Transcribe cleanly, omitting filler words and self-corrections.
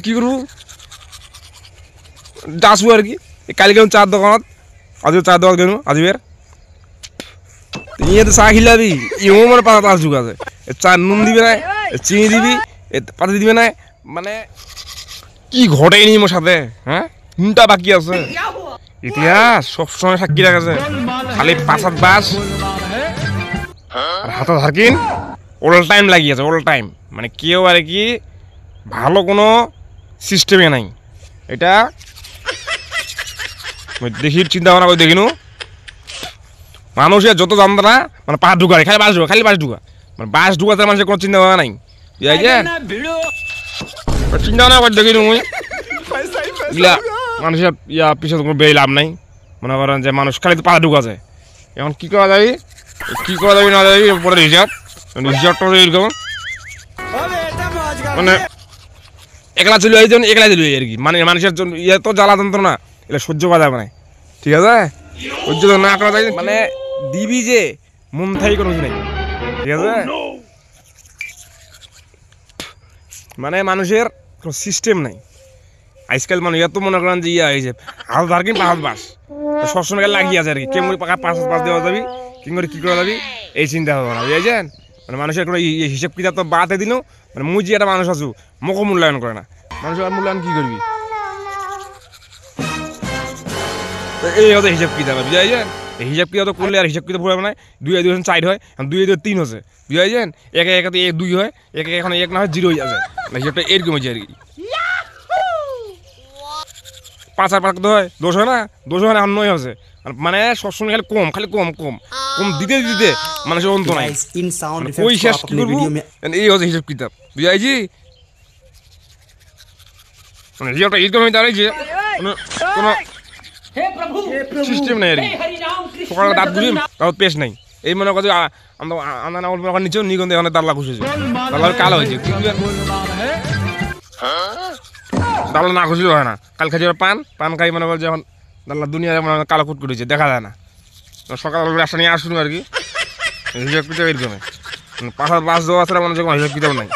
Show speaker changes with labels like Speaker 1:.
Speaker 1: কি করবো যাসবো আর কি কালি গেলাম চার দোকানত আজিব চার দোকান গেল আজিবের ইয়ে তো চা খিলাবি ইও মানে পাতা তার যুগ আছে চা নুন দিবে না চিনি দিবি পাতা দিবে না মানে কি ঘটেনি মোর সাথে হ্যাঁ কোনটা বাকি আছে ইতিহাস সবসময় সাক্ষী রাখছে খালি পাঁচাত বাস আর হাতে থাকিন অল টাইম লাগিয়ে আছে অল টাইম মানে কেউ আর কি ভালো কোনো সিস্টেমে নাই এটা দেখি চিন্তা ভাবনা করে দেখিনু মানুষের যত জানতো না মানে পাশ ঢুকা খালি বাস ঢুকা মানে বাস ঢুকাতে মানুষের কোনো চিন্তা ভাবনা নাই চিন্তা ভাবনা করে দেখিনু মুই এগুলা মানুষের পিছনে কোনো বেই লাভ নাই মনে করেন যে মানুষ খালি তো পা ঢুকাছে এখন কি করা যাবে না যাবি পরে রিজার্ভটা এরকম মানে একলা চলে যেমন একলা চলে আর কি মানে মানুষের জন্য তো জ্বালা যন্ত্রণা এটা সহ্য করা যাবে না ঠিক আছে সহ্য না করা যায় মানে দিবি যে মন থাই কোনো কিছু নেই ঠিক আছে মানে মানুষের কোনো সিস্টেম নাই আজকাল মানুষ এত মনে করেন যে হয়েছে হাল ধার কিন পাঁচ বাস সবসময় লাগিয়ে আছে আর কি কেমন পাঁচ দেওয়া যাবি কি করে কী করা যাবি এই চিন্তা ভাবনা না বুঝেছেন মানে মানুষের কোনো হিসেব কিতাব তো বাদে দিল মানে মুই যে একটা মানুষ আছো মোকে মূল্যায়ন করে না মানুষের মূল্যায়ন কী করবি এই হচ্ছে হিসাব কিতাব বুঝাইছেন এই হিসাব কিতাব তো করলে আর হিসাব কিতাব হবে না 2 2 4 হয় 2 2 3 হচ্ছে বুঝাইছেন একে একে 1 2 হয় একে এখন 1 না হয় 0 হয়ে যাবে হিসাবটা এরকম হচ্ছে আর কি 5 আর 5 হয় 10 হয় না 10 হয় না 9 হচ্ছে মানে সবসময় খালি কম দিতে মানুষের অন্ত নাই ওই শেষ কি করবো এই হচ্ছে হিসাব কিতাব বুঝাইছি মানে হিসাবটা এরকম হয়ে দাঁড়াইছে কোনো সিস্টেম নাই আর কি সকালে দাঁত ঘুরি তাও পেশ নাই এই মনে করছে আমরা নিচেও নিগন্ধে এখানে দাল্লা ঘুষেছে দাল্লা কালো হয়েছে দাল্লা না ঘুষলেও হয় না কাল খাইছে পান খাই মনে করছে এখন দাল্লা দুনিয়া কালো কুট করেছে দেখা যায় না সকাল রাস্তা নিয়ে আসুন আর কি হিসাব কিতাব এরকম পাশার বাস দেওয়া আছে মনে হচ্ছে হিসাব কিতাব নাই